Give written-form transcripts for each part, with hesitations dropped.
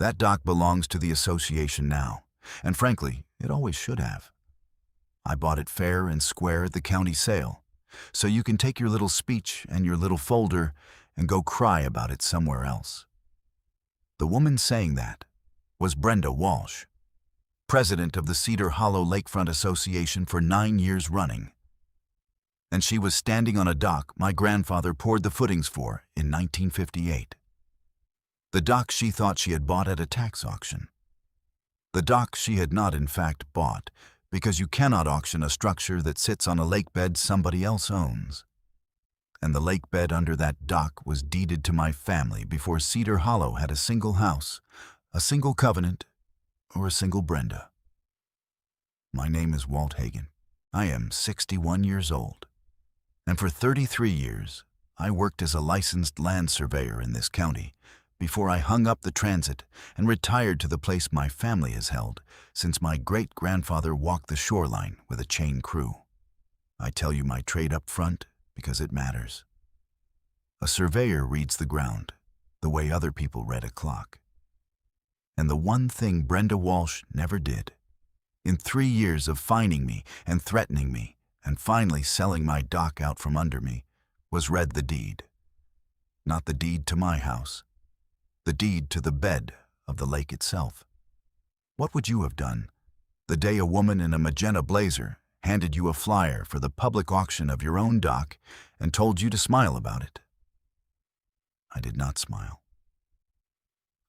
That dock belongs to the association now, and frankly, it always should have. I bought it fair and square at the county sale, so you can take your little speech and your little folder and go cry about it somewhere else. The woman saying that was Brenda Walsh, president of the Cedar Hollow Lakefront Association for 9 years running. And she was standing on a dock my grandfather poured the footings for in 1958. The dock she thought she had bought at a tax auction. The dock she had not in fact bought, because you cannot auction a structure that sits on a lakebed somebody else owns. And the lakebed under that dock was deeded to my family before Cedar Hollow had a single house, a single covenant, or a single Brenda. My name is Walt Hagen. I am 61 years old. And for 33 years, I worked as a licensed land surveyor in this county before I hung up the transit and retired to the place my family has held since my great-grandfather walked the shoreline with a chain crew. I tell you my trade up front because it matters. A surveyor reads the ground the way other people read a clock. And the one thing Brenda Walsh never did, in 3 years of fining me and threatening me and finally selling my dock out from under me, was read the deed. Not the deed to my house, the deed to the bed of the lake itself. What would you have done the day a woman in a magenta blazer handed you a flyer for the public auction of your own dock and told you to smile about it? I did not smile.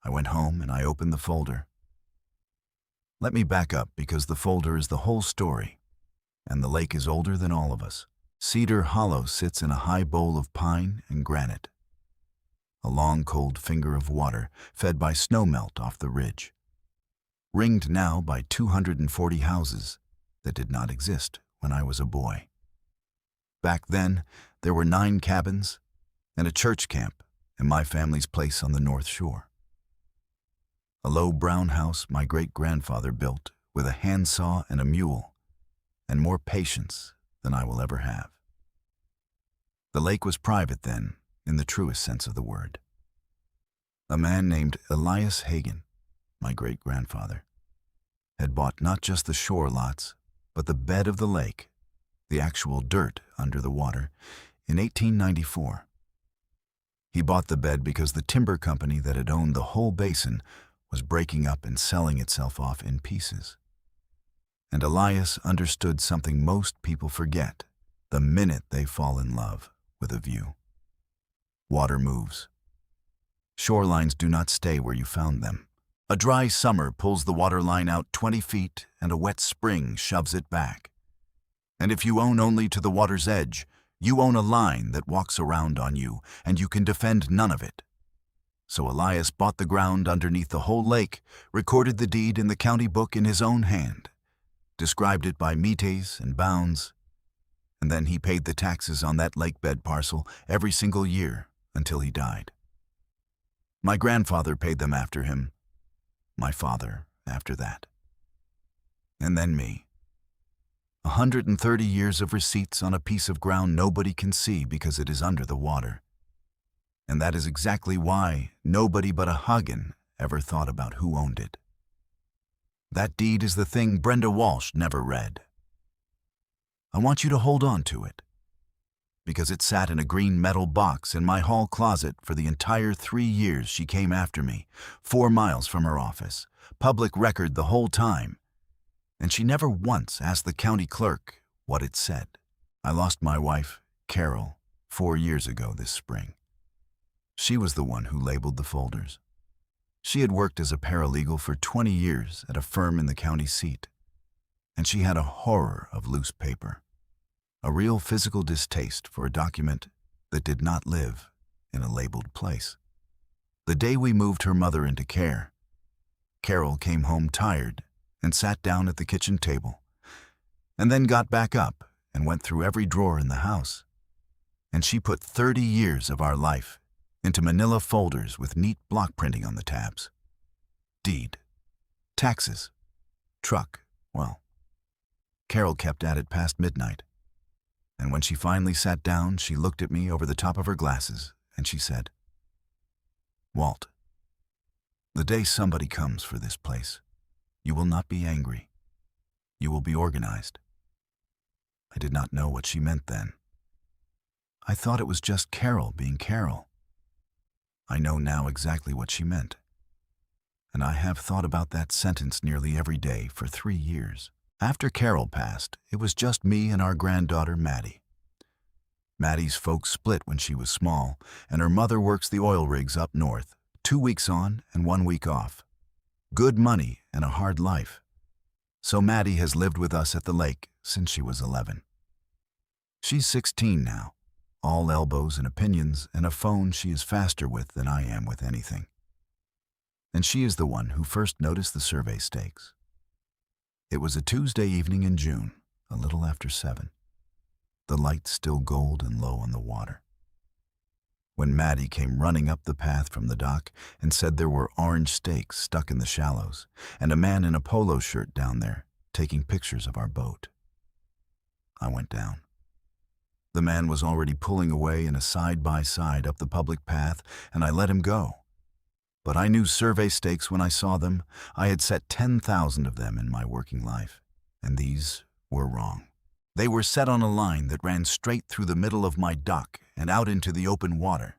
I went home and I opened the folder. Let me back up because the folder is the whole story, and the lake is older than all of us. Cedar Hollow sits in a high bowl of pine and granite, a long cold finger of water fed by snowmelt off the ridge, ringed now by 240 houses that did not exist when I was a boy. Back then, there were 9 cabins and a church camp in my family's place on the North Shore. A low brown house my great-grandfather built with a handsaw and a mule, and more patience than I will ever have. The lake was private then, in the truest sense of the word. A man named Elias Hagen, my great-grandfather, had bought not just the shore lots, but the bed of the lake, the actual dirt under the water, in 1894. He bought the bed because the timber company that had owned the whole basin was breaking up and selling itself off in pieces. And Elias understood something most people forget the minute they fall in love with a view. Water moves. Shorelines do not stay where you found them. A dry summer pulls the water line out 20 feet and a wet spring shoves it back. And if you own only to the water's edge, you own a line that walks around on you, and you can defend none of it. So Elias bought the ground underneath the whole lake, recorded the deed in the county book in his own hand, described it by metes and bounds, and then he paid the taxes on that lakebed parcel every single year until he died. My grandfather paid them after him, my father after that, and then me. 130 years of receipts on a piece of ground nobody can see because it is under the water. And that is exactly why nobody but a Hagen ever thought about who owned it. That deed is the thing Brenda Walsh never read. I want you to hold on to it, because it sat in a green metal box in my hall closet for the entire 3 years she came after me, 4 miles from her office, public record the whole time, and she never once asked the county clerk what it said. I lost my wife, Carol, 4 years ago this spring. She was the one who labeled the folders. She had worked as a paralegal for 20 years at a firm in the county seat, and she had a horror of loose paper, a real physical distaste for a document that did not live in a labeled place. The day we moved her mother into care, Carol came home tired and sat down at the kitchen table, and then got back up and went through every drawer in the house. And she put 30 years of our life into manila folders with neat block printing on the tabs. Deed, taxes, truck, well, Carol kept at it past midnight. And when she finally sat down, she looked at me over the top of her glasses, and she said, "Walt, The day somebody comes for this place, you will not be angry. You will be organized. I did not know what she meant then. I thought it was just Carol being Carol. I know now exactly what she meant. And I have thought about that sentence nearly every day for 3 years. After Carol passed, it was just me and our granddaughter, Maddie. Maddie's folks split when she was small, and her mother works the oil rigs up north, 2 weeks on and 1 week off. Good money and a hard life. So Maddie has lived with us at the lake since she was 11. She's 16 now, all elbows and opinions, and a phone she is faster with than I am with anything. And she is the one who first noticed the survey stakes. It was a Tuesday evening in June, a little after 7. The light still gold and low on the water. When Maddie came running up the path from the dock and said there were orange stakes stuck in the shallows and a man in a polo shirt down there taking pictures of our boat. I went down. The man was already pulling away in a side-by-side up the public path, and I let him go. But I knew survey stakes when I saw them. I had set 10,000 of them in my working life, and these were wrong. They were set on a line that ran straight through the middle of my dock and out into the open water,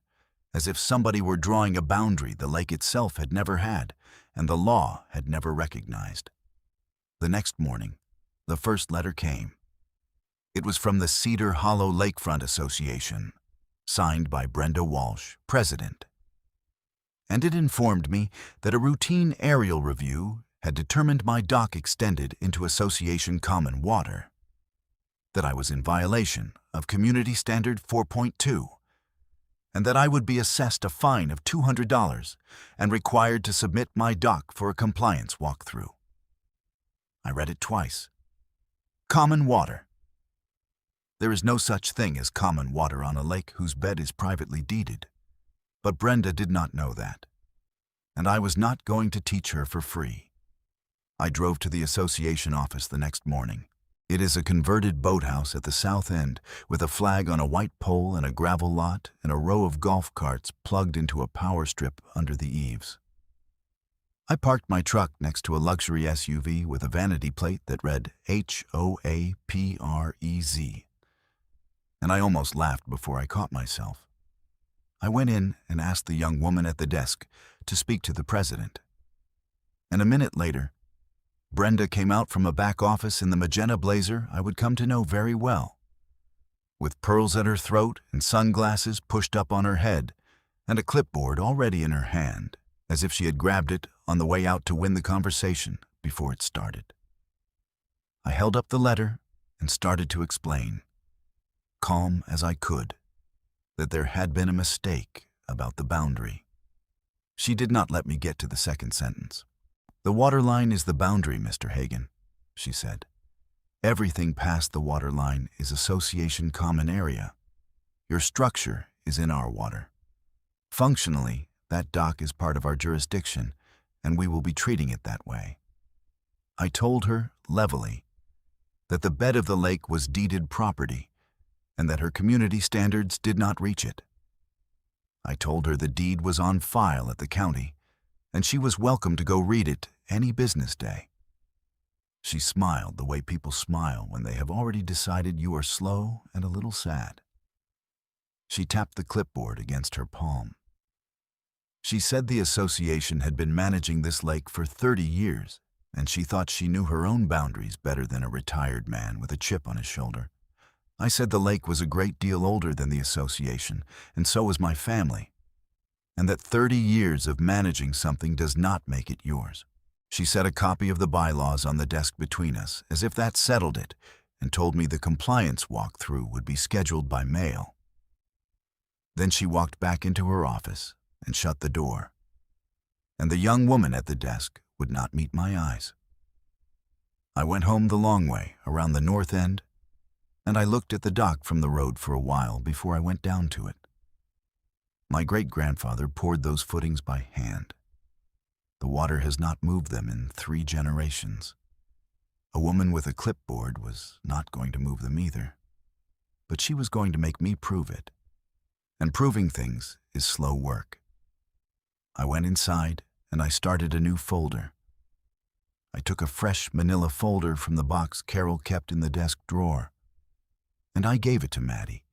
as if somebody were drawing a boundary the lake itself had never had and the law had never recognized. The next morning, the first letter came. It was from the Cedar Hollow Lakefront Association, signed by Brenda Walsh, president. And it informed me that a routine aerial review had determined my dock extended into association common water, that I was in violation of Community Standard 4.2, and that I would be assessed a fine of $200 and required to submit my dock for a compliance walkthrough. I read it twice. Common water. There is no such thing as common water on a lake whose bed is privately deeded. But Brenda did not know that, and I was not going to teach her for free. I drove to the association office the next morning. It is a converted boathouse at the south end with a flag on a white pole and a gravel lot and a row of golf carts plugged into a power strip under the eaves. I parked my truck next to a luxury SUV with a vanity plate that read HOAPREZ, and I almost laughed before I caught myself. I went in and asked the young woman at the desk to speak to the president. And a minute later, Brenda came out from a back office in the magenta blazer I would come to know very well, with pearls at her throat and sunglasses pushed up on her head and a clipboard already in her hand, as if she had grabbed it on the way out to win the conversation before it started. I held up the letter and started to explain, calm as I could, that there had been a mistake about the boundary. She did not let me get to the second sentence. The water line is the boundary, Mr. Hagan, she said. Everything past the water line is association common area. Your structure is in our water. Functionally, that dock is part of our jurisdiction, and we will be treating it that way. I told her, levelly, that the bed of the lake was deeded property, and that her community standards did not reach it. I told her the deed was on file at the county, and she was welcome to go read it any business day. She smiled the way people smile when they have already decided you are slow and a little sad. She tapped the clipboard against her palm. She said the association had been managing this lake for 30 years, and she thought she knew her own boundaries better than a retired man with a chip on his shoulder. I said the lake was a great deal older than the association, and so was my family, and that 30 years of managing something does not make it yours. She set a copy of the bylaws on the desk between us, as if that settled it, and told me the compliance walkthrough would be scheduled by mail. Then she walked back into her office and shut the door, and the young woman at the desk would not meet my eyes. I went home the long way, around the north end, and I looked at the dock from the road for a while before I went down to it. My great-grandfather poured those footings by hand. The water has not moved them in 3 generations. A woman with a clipboard was not going to move them either, but she was going to make me prove it. And proving things is slow work. I went inside and I started a new folder. I took a fresh manila folder from the box Carol kept in the desk drawer, and I gave it to Maddie,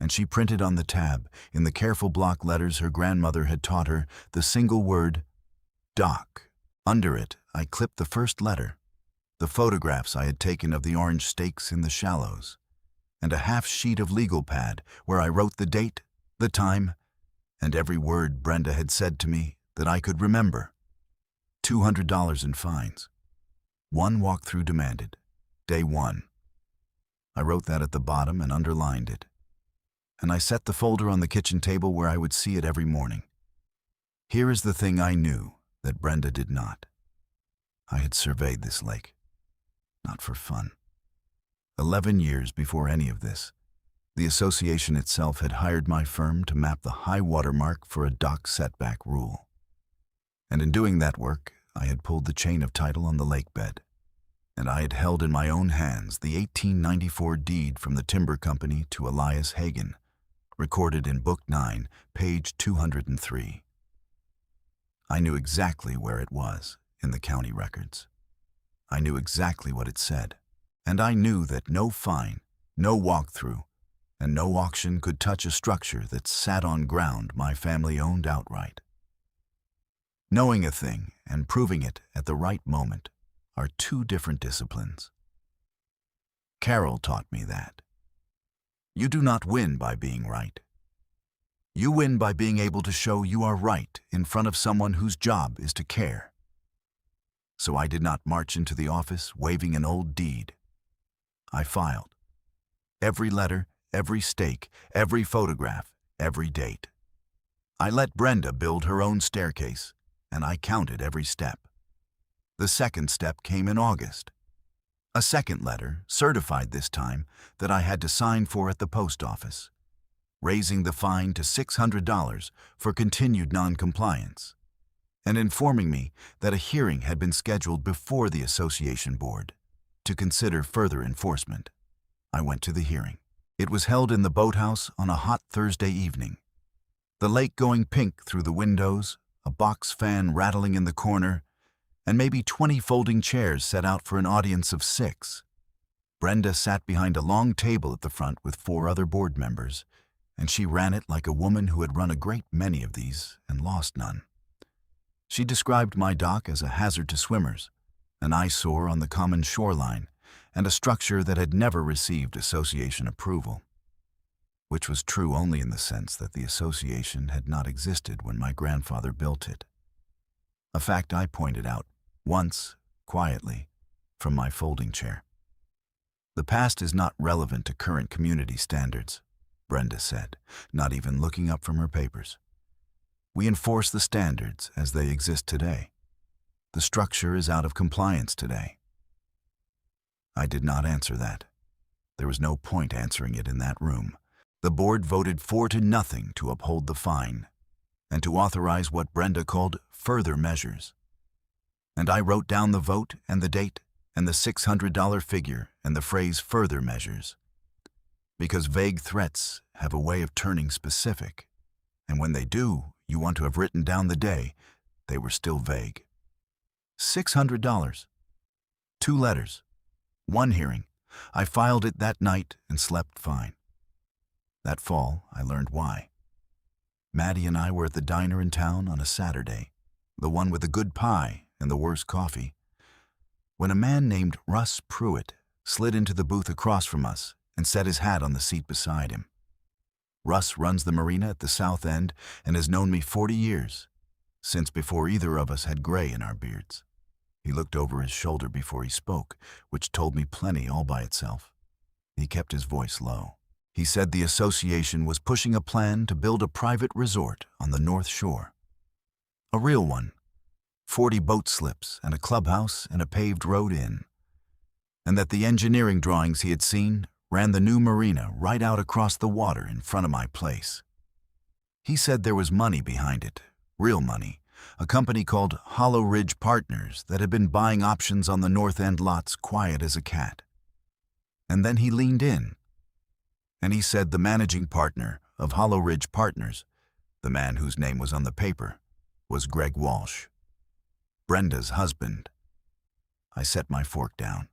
and she printed on the tab, in the careful block letters her grandmother had taught her, the single word, Doc. Under it, I clipped the first letter, the photographs I had taken of the orange stakes in the shallows, and a half sheet of legal pad where I wrote the date, the time, and every word Brenda had said to me that I could remember. $200 in fines. 1 walkthrough demanded. Day 1. I wrote that at the bottom and underlined it. And I set the folder on the kitchen table where I would see it every morning. Here is the thing I knew that Brenda did not. I had surveyed this lake. Not for fun. 11 years before any of this, the association itself had hired my firm to map the high water mark for a dock setback rule. And in doing that work, I had pulled the chain of title on the lakebed, and I had held in my own hands the 1894 deed from the timber company to Elias Hagen, recorded in Book 9, page 203. I knew exactly where it was in the county records. I knew exactly what it said, and I knew that no fine, no walkthrough, and no auction could touch a structure that sat on ground my family owned outright. Knowing a thing and proving it at the right moment are two different disciplines. Carol taught me that. You do not win by being right. You win by being able to show you are right in front of someone whose job is to care. So I did not march into the office waving an old deed. I filed. Every letter, every stake, every photograph, every date. I let Brenda build her own staircase, and I counted every step. The second step came in August. A second letter, certified this time, that I had to sign for at the post office, raising the fine to $600 for continued noncompliance, and informing me that a hearing had been scheduled before the association board to consider further enforcement. I went to the hearing. It was held in the boathouse on a hot Thursday evening. The lake going pink through the windows, a box fan rattling in the corner, and maybe 20 folding chairs set out for an audience of 6. Brenda sat behind a long table at the front with 4 other board members, and she ran it like a woman who had run a great many of these and lost none. She described my dock as a hazard to swimmers, an eyesore on the common shoreline, and a structure that had never received association approval, which was true only in the sense that the association had not existed when my grandfather built it. A fact I pointed out, once, quietly, from my folding chair. The past is not relevant to current community standards, Brenda said, not even looking up from her papers. We enforce the standards as they exist today. The structure is out of compliance today. I did not answer that. There was no point answering it in that room. The board voted 4-0 to uphold the fine and to authorize what Brenda called further measures. And I wrote down the vote and the date and the $600 figure and the phrase further measures, because vague threats have a way of turning specific, and when they do, you want to have written down the day they were still vague. $600. 2 letters. 1 hearing. I filed it that night and slept fine. That fall, I learned why. Maddie and I were at the diner in town on a Saturday, the one with the good pie and the worst coffee, when a man named Russ Pruitt slid into the booth across from us and set his hat on the seat beside him. Russ runs the marina at the south end and has known me 40 years, since before either of us had gray in our beards. He looked over his shoulder before he spoke, which told me plenty all by itself. He kept his voice low. He said the association was pushing a plan to build a private resort on the North Shore. A real one. 40 boat slips and a clubhouse and a paved road in. And that the engineering drawings he had seen ran the new marina right out across the water in front of my place. He said there was money behind it, real money, a company called Hollow Ridge Partners that had been buying options on the North End lots quiet as a cat. And then he leaned in, and he said the managing partner of Hollow Ridge Partners, the man whose name was on the paper, was Greg Walsh. Brenda's husband. I set my fork down.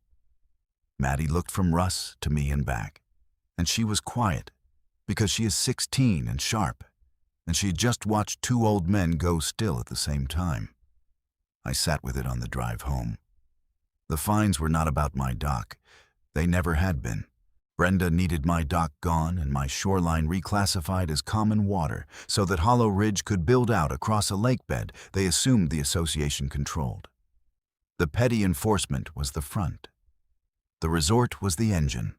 Maddie looked from Russ to me and back, and she was quiet because she is 16 and sharp, and she had just watched two old men go still at the same time. I sat with it on the drive home. The fines were not about my dock. They never had been. Brenda needed my dock gone and my shoreline reclassified as common water so that Hollow Ridge could build out across a lakebed they assumed the association controlled. The petty enforcement was the front. The resort was the engine.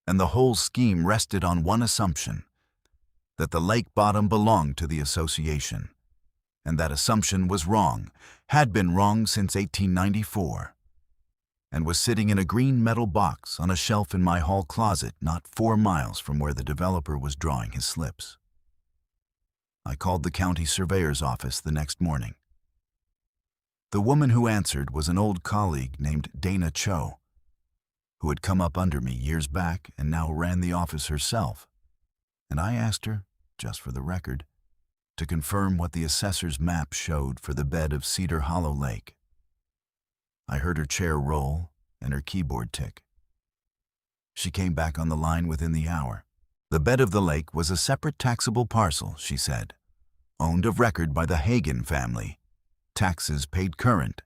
And the whole scheme rested on one assumption, that the lake bottom belonged to the association. And that assumption was wrong, had been wrong since 1894. And was sitting in a green metal box on a shelf in my hall closet not 4 miles from where the developer was drawing his slips. I called the county surveyor's office the next morning. The woman who answered was an old colleague named Dana Cho, who had come up under me years back and now ran the office herself, and I asked her, just for the record, to confirm what the assessor's map showed for the bed of Cedar Hollow Lake. I heard her chair roll and her keyboard tick. She came back on the line within the hour. The bed of the lake was a separate taxable parcel, she said, owned of record by the Hagen family. Taxes paid current.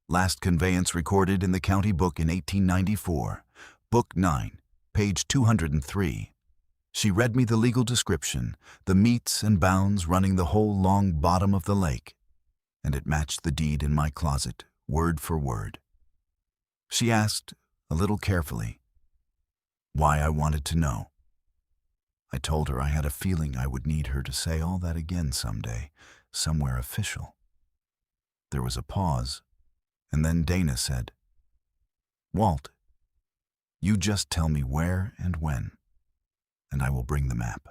Last conveyance recorded in the county book in 1894. Book 9, page 203. She read me the legal description, the metes and bounds running the whole long bottom of the lake, and it matched the deed in my closet, word for word. She asked, a little carefully, why I wanted to know. I told her I had a feeling I would need her to say all that again someday, somewhere official. There was a pause, and then Dana said, Walt, you just tell me where and when, and I will bring the map.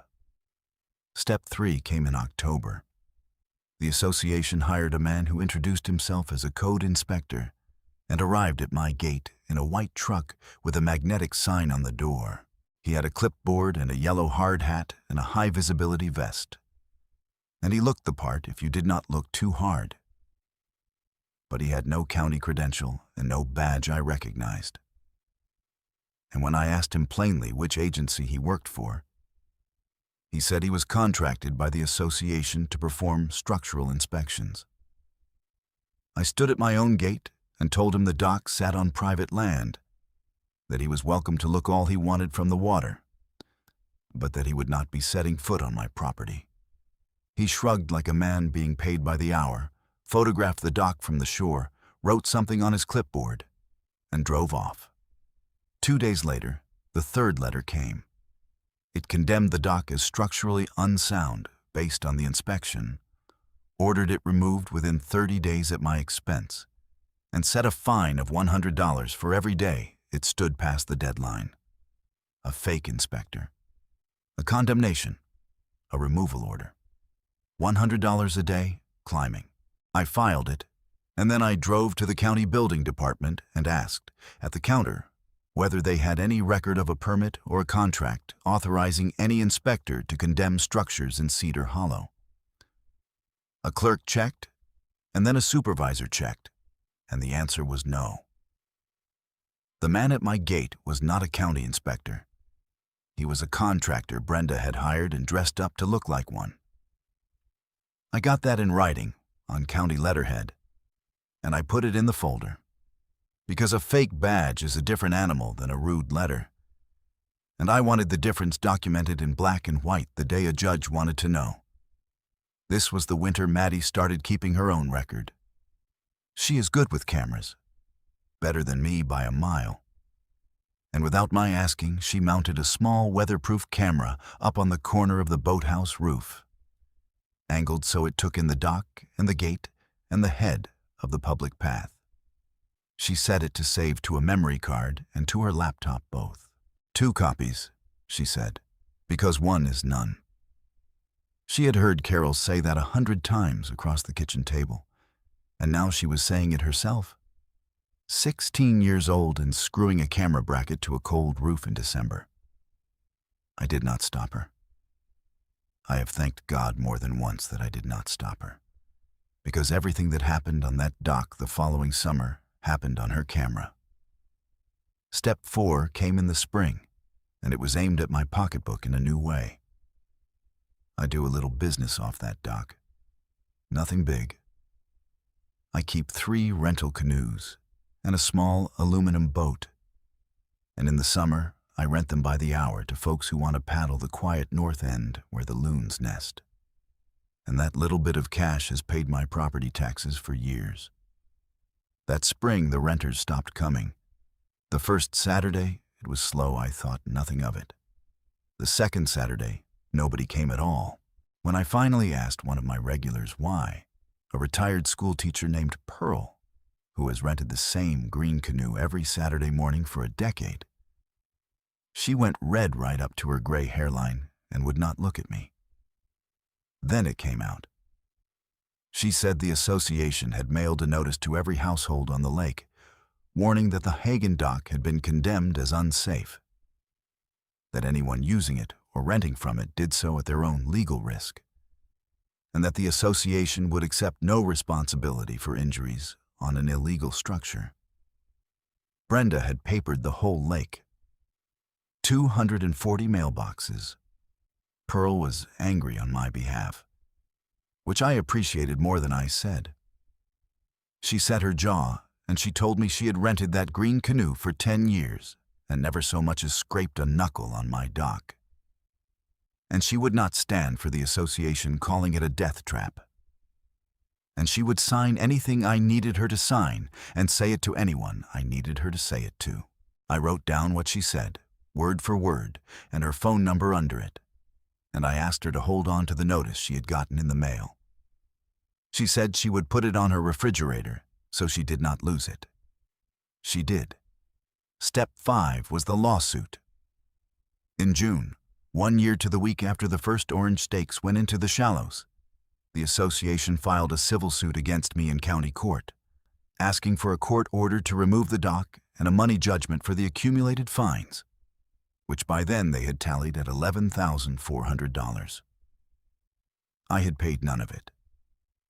Step 3 came in October. The association hired a man who introduced himself as a code inspector and arrived at my gate in a white truck with a magnetic sign on the door. He had a clipboard and a yellow hard hat and a high-visibility vest. And he looked the part if you did not look too hard. But he had no county credential and no badge I recognized. And when I asked him plainly which agency he worked for, he said he was contracted by the association to perform structural inspections. I stood at my own gate and told him the dock sat on private land, that he was welcome to look all he wanted from the water, but that he would not be setting foot on my property. He shrugged like a man being paid by the hour, photographed the dock from the shore, wrote something on his clipboard, and drove off. 2 days later, the third letter came. It condemned the dock as structurally unsound based on the inspection, ordered it removed within 30 days at my expense, and set a fine of $100 for every day it stood past the deadline. A fake inspector. A condemnation. A removal order. $100 a day, climbing. I filed it, and then I drove to the county building department and asked, at the counter, whether they had any record of a permit or a contract authorizing any inspector to condemn structures in Cedar Hollow. A clerk checked, and then a supervisor checked, and the answer was no. The man at my gate was not a county inspector. He was a contractor Brenda had hired and dressed up to look like one. I got that in writing, on county letterhead, and I put it in the folder. Because a fake badge is a different animal than a rude letter. And I wanted the difference documented in black and white the day a judge wanted to know. This was the winter Maddie started keeping her own record. She is good with cameras, better than me by a mile. And without my asking, she mounted a small weatherproof camera up on the corner of the boathouse roof, angled so it took in the dock and the gate and the head of the public path. She set it to save to a memory card and to her laptop both. 2 copies, she said, because one is none. She had heard Carol say that 100 times across the kitchen table, and now she was saying it herself. 16 years old and screwing a camera bracket to a cold roof in December. I did not stop her. I have thanked God more than once that I did not stop her, because everything that happened on that dock the following summer happened on her camera. Step 4 came in the spring, and it was aimed at my pocketbook in a new way. I do a little business off that dock. Nothing big. I keep 3 rental canoes and a small aluminum boat. And in the summer, I rent them by the hour to folks who want to paddle the quiet north end where the loons nest. And that little bit of cash has paid my property taxes for years. That spring, the renters stopped coming. The first Saturday, it was slow. I thought nothing of it. The second Saturday, nobody came at all. When I finally asked one of my regulars why, a retired school teacher named Pearl, who has rented the same green canoe every Saturday morning for a decade, she went red right up to her gray hairline and would not look at me. Then it came out. She said the association had mailed a notice to every household on the lake, warning that the Hagen dock had been condemned as unsafe, that anyone using it or renting from it did so at their own legal risk, and that the association would accept no responsibility for injuries on an illegal structure. Brenda had papered the whole lake. 240 mailboxes. Pearl was angry on my behalf, which I appreciated more than I said. She set her jaw, and she told me she had rented that green canoe for 10 years and never so much as scraped a knuckle on my dock. And she would not stand for the association calling it a death trap. And she would sign anything I needed her to sign and say it to anyone I needed her to say it to. I wrote down what she said, word for word, and her phone number under it, and I asked her to hold on to the notice she had gotten in the mail. She said she would put it on her refrigerator so she did not lose it. She did. Step 5 was the lawsuit. In June, 1 year to the week after the first orange stakes went into the shallows, the association filed a civil suit against me in county court, asking for a court order to remove the dock and a money judgment for the accumulated fines, which by then they had tallied at $11,400. I had paid none of it,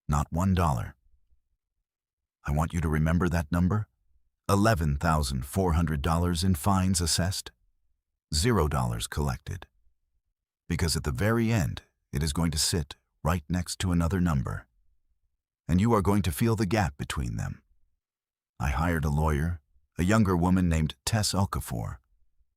not $1. I want you to remember that number: $11,400 in fines assessed, $0 collected, because at the very end it is going to sit right next to another number, and you are going to feel the gap between them. I hired a lawyer, a younger woman named Tess Okafor,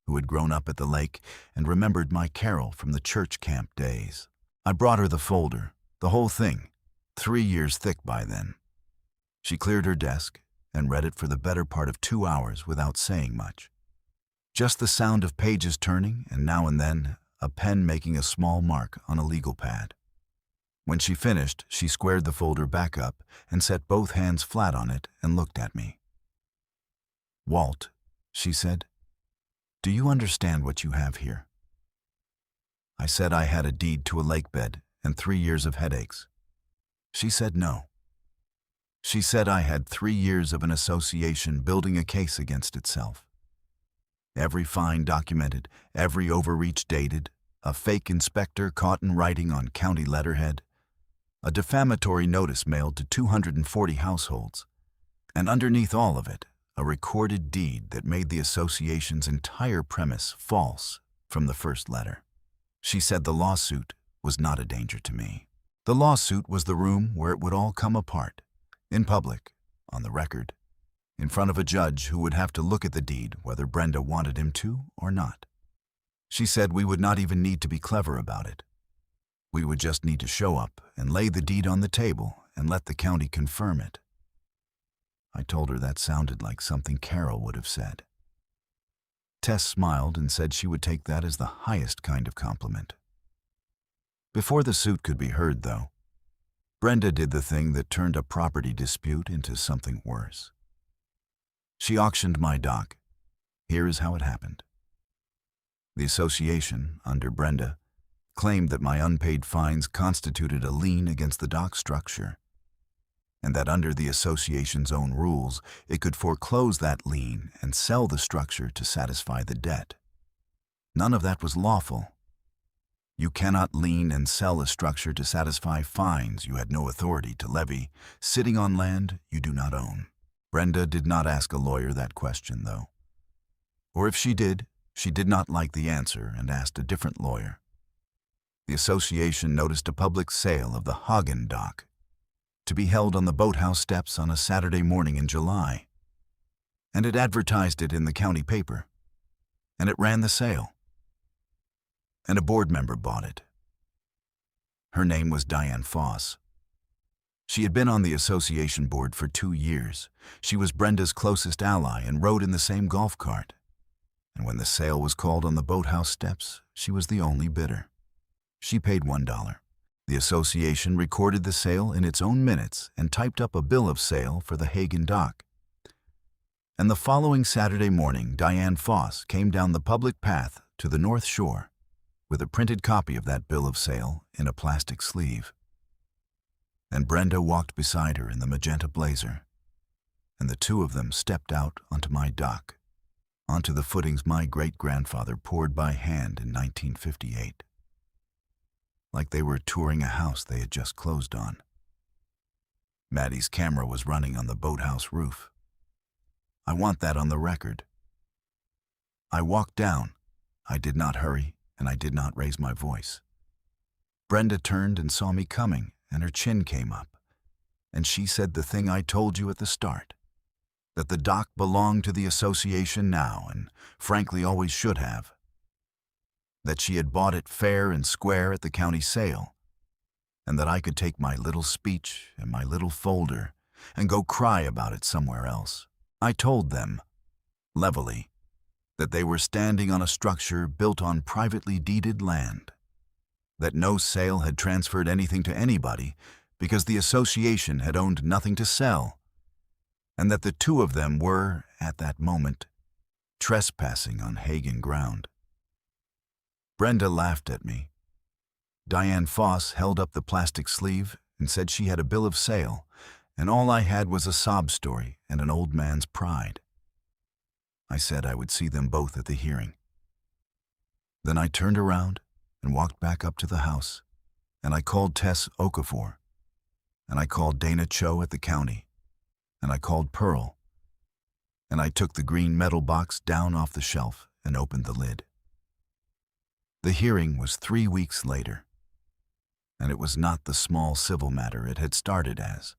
who had grown up at the lake and remembered my carol from the church camp days. I brought her the folder, the whole thing, 3 years thick by then. She cleared her desk and read it for the better part of 2 hours without saying much. Just the sound of pages turning and now and then a pen making a small mark on a legal pad. When she finished, she squared the folder back up and set both hands flat on it and looked at me. "Walt," she said, "do you understand what you have here?" I said I had a deed to a lakebed and 3 years of headaches. She said no. She said I had 3 years of an association building a case against itself. Every fine documented, every overreach dated, a fake inspector caught in writing on county letterhead, a defamatory notice mailed to 240 households, and underneath all of it, a recorded deed that made the association's entire premise false from the first letter. She said the lawsuit was not a danger to me. The lawsuit was the room where it would all come apart, in public, on the record, in front of a judge who would have to look at the deed whether Brenda wanted him to or not. She said we would not even need to be clever about it. We would just need to show up and lay the deed on the table and let the county confirm it. I told her that sounded like something Carol would have said. Tess smiled and said she would take that as the highest kind of compliment. Before the suit could be heard, though, Brenda did the thing that turned a property dispute into something worse. She auctioned my dock. Here is how it happened. The association, under Brenda, claimed that my unpaid fines constituted a lien against the dock structure, and that under the association's own rules, it could foreclose that lien and sell the structure to satisfy the debt. None of that was lawful. You cannot lien and sell a structure to satisfy fines you had no authority to levy, sitting on land you do not own. Brenda did not ask a lawyer that question, though. Or if she did not like the answer and asked a different lawyer. The association noticed a public sale of the Hagen dock to be held on the boathouse steps on a Saturday morning in July. And it advertised it in the county paper. And it ran the sale. And a board member bought it. Her name was Diane Foss. She had been on the association board for 2 years. She was Brenda's closest ally and rode in the same golf cart. And when the sale was called on the boathouse steps, she was the only bidder. She paid $1. The association recorded the sale in its own minutes and typed up a bill of sale for the Hagen dock. And the following Saturday morning, Diane Foss came down the public path to the North Shore with a printed copy of that bill of sale in a plastic sleeve. And Brenda walked beside her in the magenta blazer, and the two of them stepped out onto my dock, onto the footings my great-grandfather poured by hand in 1958, like they were touring a house they had just closed on. Maddie's camera was running on the boathouse roof. I want that on the record. I walked down. I did not hurry, and I did not raise my voice. Brenda turned and saw me coming, and her chin came up, and she said the thing I told you at the start, that the dock belonged to the association now, and frankly always should have. That she had bought it fair and square at the county sale, and that I could take my little speech and my little folder and go cry about it somewhere else. I told them, levelly, that they were standing on a structure built on privately deeded land, that no sale had transferred anything to anybody because the association had owned nothing to sell, and that the two of them were, at that moment, trespassing on Hagen ground. Brenda laughed at me. Diane Foss held up the plastic sleeve and said she had a bill of sale, and all I had was a sob story and an old man's pride. I said I would see them both at the hearing. Then I turned around and walked back up to the house, and I called Tess Okafor, and I called Dana Cho at the county, and I called Pearl, and I took the green metal box down off the shelf and opened the lid. The hearing was 3 weeks later, and it was not the small civil matter it had started as,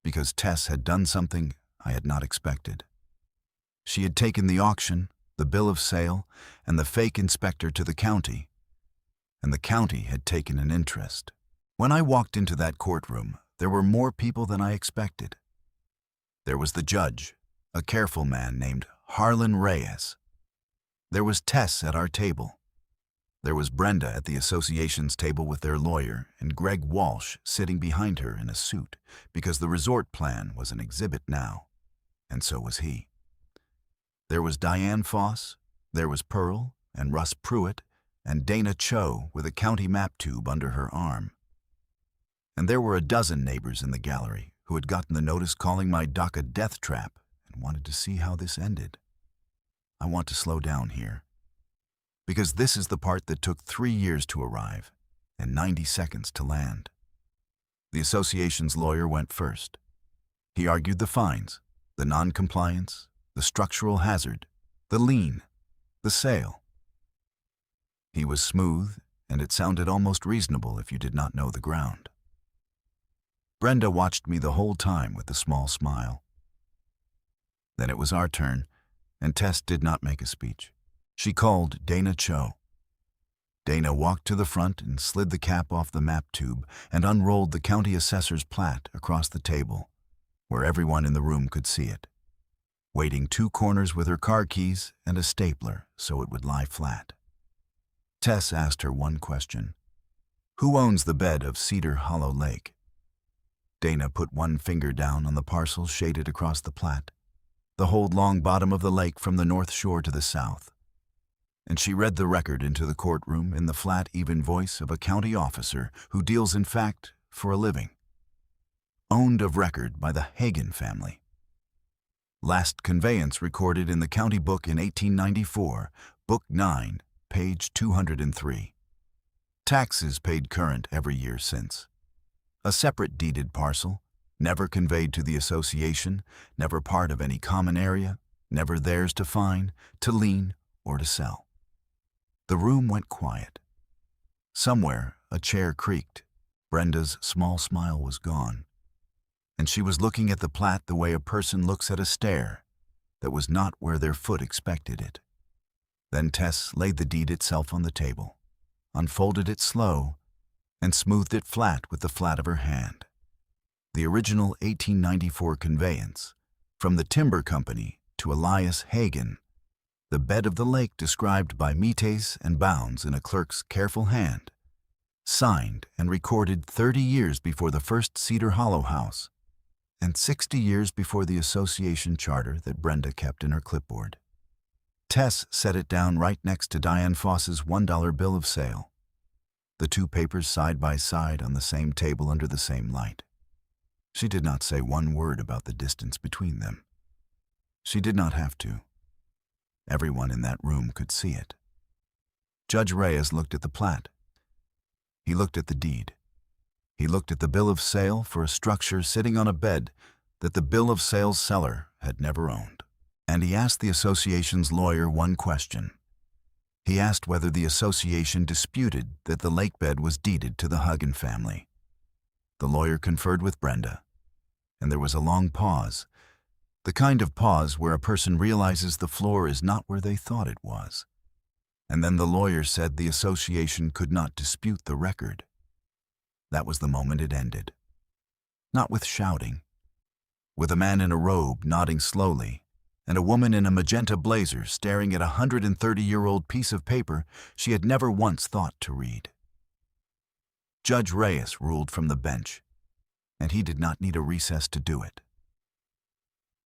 because Tess had done something I had not expected. She had taken the auction, the bill of sale, and the fake inspector to the county, and the county had taken an interest. When I walked into that courtroom, there were more people than I expected. There was the judge, a careful man named Harlan Reyes. There was Tess at our table. There was Brenda at the association's table with their lawyer, and Greg Walsh sitting behind her in a suit, because the resort plan was an exhibit now, and so was he. There was Diane Foss, there was Pearl, and Russ Pruitt, and Dana Cho with a county map tube under her arm. And there were a dozen neighbors in the gallery who had gotten the notice calling my dock a death trap and wanted to see how this ended. I want to slow down here, because this is the part that took 3 years to arrive and 90 seconds to land. The association's lawyer went first. He argued the fines, the non-compliance, the structural hazard, the lien, the sale. He was smooth, and it sounded almost reasonable if you did not know the ground. Brenda watched me the whole time with a small smile. Then it was our turn, and Tess did not make a speech. She called Dana Cho. Dana walked to the front and slid the cap off the map tube and unrolled the county assessor's plat across the table, where everyone in the room could see it, waiting 2 corners with her car keys and a stapler so it would lie flat. Tess asked her one question. Who owns the bed of Cedar Hollow Lake? Dana put one finger down on the parcel shaded across the plat, the whole long bottom of the lake from the North Shore to the south. And she read the record into the courtroom in the flat, even voice of a county officer who deals in fact for a living. Owned of record by the Hagen family. Last conveyance recorded in the county book in 1894, Book 9, page 203. Taxes paid current every year since. A separate deeded parcel, never conveyed to the association, never part of any common area, never theirs to fine, to lien, or to sell. The room went quiet. Somewhere, a chair creaked. Brenda's small smile was gone, and she was looking at the plat the way a person looks at a stair that was not where their foot expected it. Then Tess laid the deed itself on the table, unfolded it slow, and smoothed it flat with the flat of her hand. The original 1894 conveyance, from the timber company to Elias Hagen, the bed of the lake described by metes and bounds in a clerk's careful hand, signed and recorded 30 years before the first Cedar Hollow house, and 60 years before the association charter that Brenda kept in her clipboard. Tess set it down right next to Diane Foss's $1 bill of sale, the two papers side by side on the same table under the same light. She did not say one word about the distance between them. She did not have to. Everyone in that room could see it. Judge Reyes looked at the plat. He looked at the deed. He looked at the bill of sale for a structure sitting on a bed that the bill of sale's seller had never owned. And he asked the association's lawyer one question. He asked whether the association disputed that the lakebed was deeded to the Huggin family. The lawyer conferred with Brenda, and there was a long pause, the kind of pause where a person realizes the floor is not where they thought it was. And then the lawyer said the association could not dispute the record. That was the moment it ended. Not with shouting. With a man in a robe nodding slowly, and a woman in a magenta blazer staring at a 130-year-old piece of paper she had never once thought to read. Judge Reyes ruled from the bench, and he did not need a recess to do it.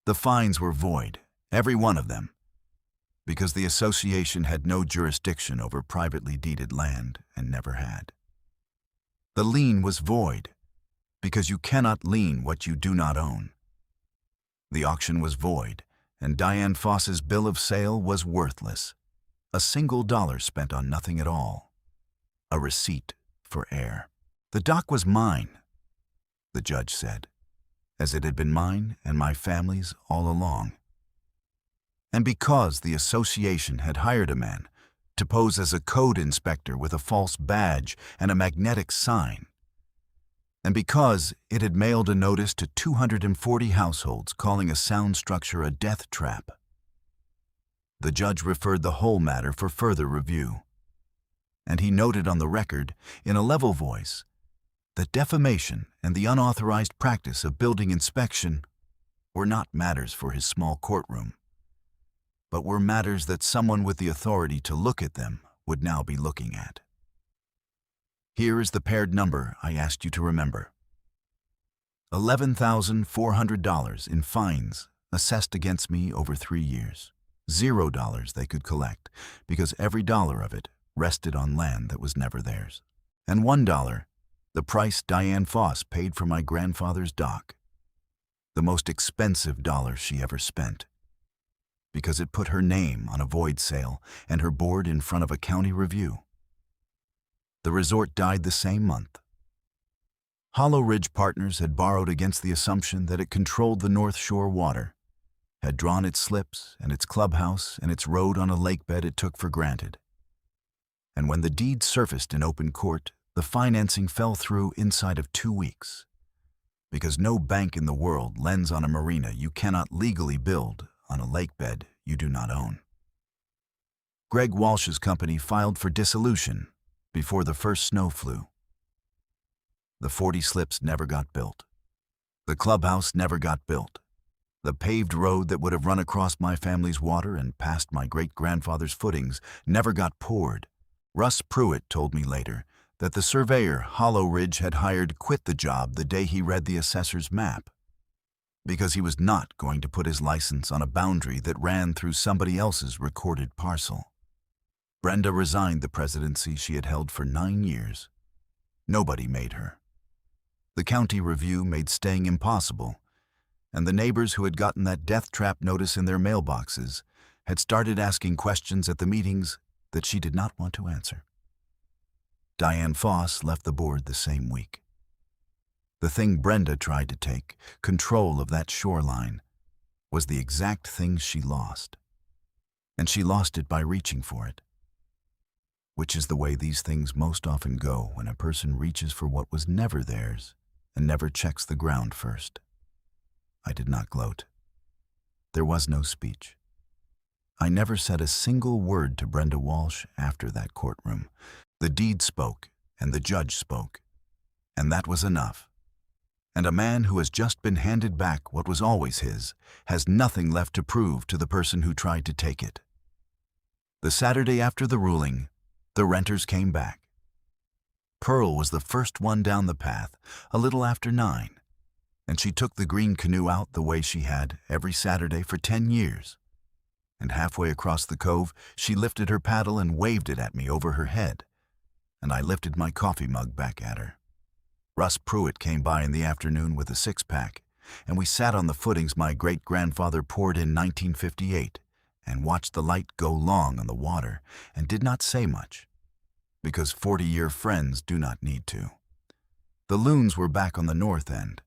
The fines were void, every one of them, because the association had no jurisdiction over privately deeded land and never had. The lien was void, because you cannot lien what you do not own. The auction was void, and Diane Foss's bill of sale was worthless. A single dollar spent on nothing at all. A receipt for air. The dock was mine, the judge said, as it had been mine and my family's all along. And because the association had hired a man to pose as a code inspector with a false badge and a magnetic sign, and because it had mailed a notice to 240 households calling a sound structure a death trap, the judge referred the whole matter for further review. And he noted on the record, in a level voice, that defamation and the unauthorized practice of building inspection were not matters for his small courtroom, but were matters that someone with the authority to look at them would now be looking at. Here is the paired number I asked you to remember. $11,400 in fines assessed against me over 3 years. $0 they could collect, because every dollar of it rested on land that was never theirs. And $1, the price Diane Foss paid for my grandfather's dock. The most expensive dollar she ever spent, because it put her name on a void sale and her board in front of a county review. The resort died the same month. Hollow Ridge Partners had borrowed against the assumption that it controlled the North Shore water, had drawn its slips and its clubhouse and its road on a lakebed it took for granted. And when the deed surfaced in open court, the financing fell through inside of 2 weeks, because no bank in the world lends on a marina you cannot legally build on a lakebed you do not own. Greg Walsh's company filed for dissolution before the first snow flew. The 40 slips never got built. The clubhouse never got built. The paved road that would have run across my family's water and past my great-grandfather's footings never got poured. Russ Pruitt told me later that the surveyor Hollow Ridge had hired quit the job the day he read the assessor's map, because he was not going to put his license on a boundary that ran through somebody else's recorded parcel. Brenda resigned the presidency she had held for 9 years. Nobody made her. The county review made staying impossible, and the neighbors who had gotten that death trap notice in their mailboxes had started asking questions at the meetings that she did not want to answer. Diane Foss left the board the same week. The thing Brenda tried to take, control of that shoreline, was the exact thing she lost. And she lost it by reaching for it. Which is the way these things most often go when a person reaches for what was never theirs and never checks the ground first. I did not gloat. There was no speech. I never said a single word to Brenda Walsh after that courtroom. The deed spoke, and the judge spoke, and that was enough. And a man who has just been handed back what was always his has nothing left to prove to the person who tried to take it. The Saturday after the ruling, the renters came back. Pearl was the first one down the path, a little after 9, and she took the green canoe out the way she had every Saturday for 10 years. And halfway across the cove, she lifted her paddle and waved it at me over her head, and I lifted my coffee mug back at her. Russ Pruitt came by in the afternoon with a 6-pack, and we sat on the footings my great-grandfather poured in 1958 and watched the light go long on the water and did not say much, because 40-year friends do not need to. The loons were back on the north end.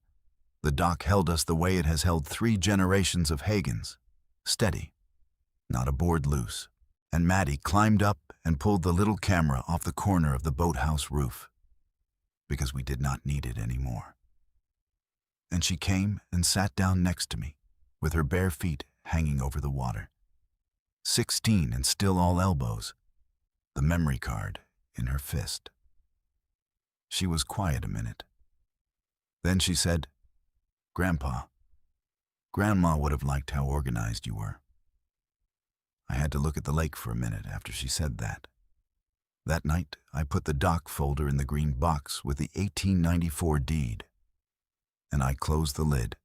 The dock held us the way it has held 3 generations of Hagans, steady, not a board loose, and Maddie climbed up and pulled the little camera off the corner of the boathouse roof, because we did not need it anymore. And she came and sat down next to me, with her bare feet hanging over the water. 16 and still all elbows, the memory card in her fist. She was quiet a minute. Then she said, "Grandpa, Grandma would have liked how organized you were." I had to look at the lake for a minute after she said that. That night, I put the dock folder in the green box with the 1894 deed, and I closed the lid.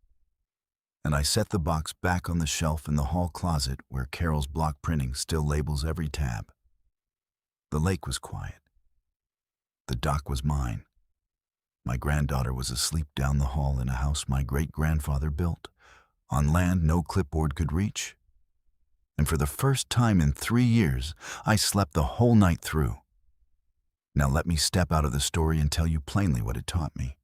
And I set the box back on the shelf in the hall closet where Carol's block printing still labels every tab. The lake was quiet. The dock was mine. My granddaughter was asleep down the hall in a house my great-grandfather built, on land no clipboard could reach. And for the first time in 3 years, I slept the whole night through. Now let me step out of the story and tell you plainly what it taught me,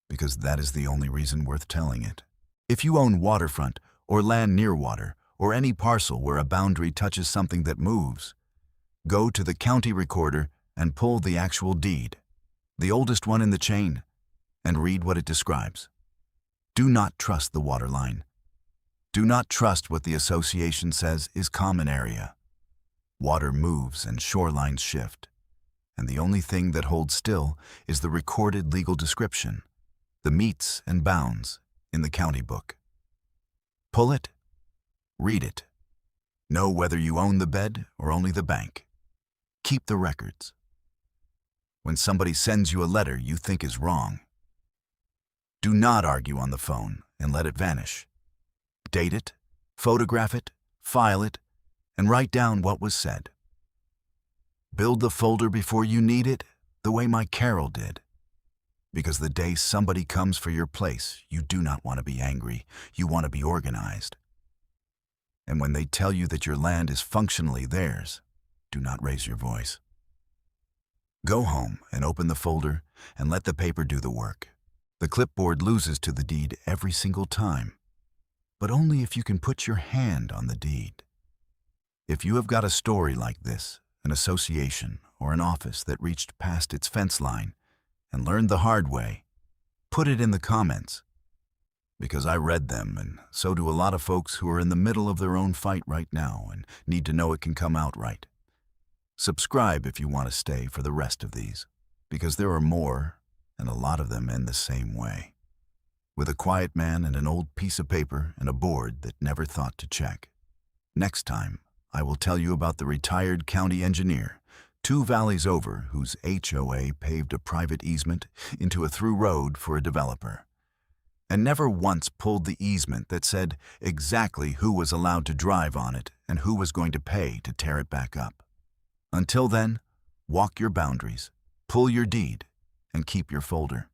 because that is the only reason worth telling it. If you own waterfront or land near water or any parcel where a boundary touches something that moves, go to the county recorder and pull the actual deed, the oldest one in the chain, and read what it describes. Do not trust the water line. Do not trust what the association says is common area. Water moves and shorelines shift, and the only thing that holds still is the recorded legal description, the metes and bounds in the county book. Pull it, read it. Know whether you own the bed or only the bank. Keep the records. When somebody sends you a letter you think is wrong, do not argue on the phone and let it vanish. Date it, photograph it, file it, and write down what was said. Build the folder before you need it, the way my Carol did. Because the day somebody comes for your place, you do not want to be angry, you want to be organized. And when they tell you that your land is functionally theirs, do not raise your voice. Go home and open the folder and let the paper do the work. The clipboard loses to the deed every single time, but only if you can put your hand on the deed. If you have got a story like this, an association or an office that reached past its fence line and learned the hard way, put it in the comments, because I read them, and so do a lot of folks who are in the middle of their own fight right now and need to know it can come out right. Subscribe if you want to stay for the rest of these, because there are more, and a lot of them end the same way, with a quiet man and an old piece of paper and a board that never thought to check. Next time, I will tell you about the retired county engineer, 2 valleys over, whose HOA paved a private easement into a through road for a developer, and never once pulled the easement that said exactly who was allowed to drive on it and who was going to pay to tear it back up. Until then, walk your boundaries, pull your deed, and keep your folder.